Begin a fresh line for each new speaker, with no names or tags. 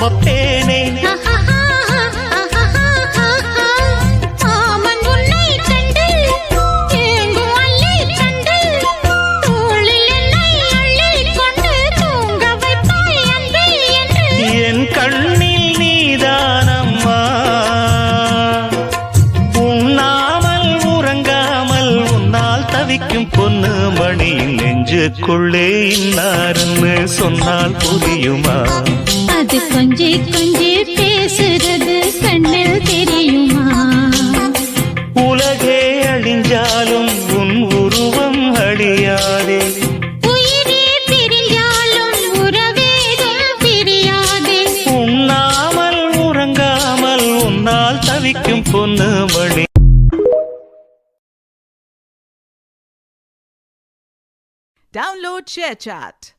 சுமப்பேனே. என் கண்ணில் நீதானம்மா, உண்ணாமல் உறங்காமல் உன்னால் தவிக்கும் பொண்ணு மணியின் நெஞ்சுக்குள்ளே இன்னாருன்னு சொன்னால் புரியுமா?
அது கொஞ்சி கொஞ்சி பேசுறது கண்ணில் தெரியுமா?
உலகே அழிஞ்சாலும் உன் உருவம் அழியாதே,
உயிரே பிரிஞ்சாலும் உறவேதும் பிரியாதே.
உண்ணாமல் உறங்காமல் உன்னால் தவிக்கும் பொண்ணு மணி.
Download ShareChat.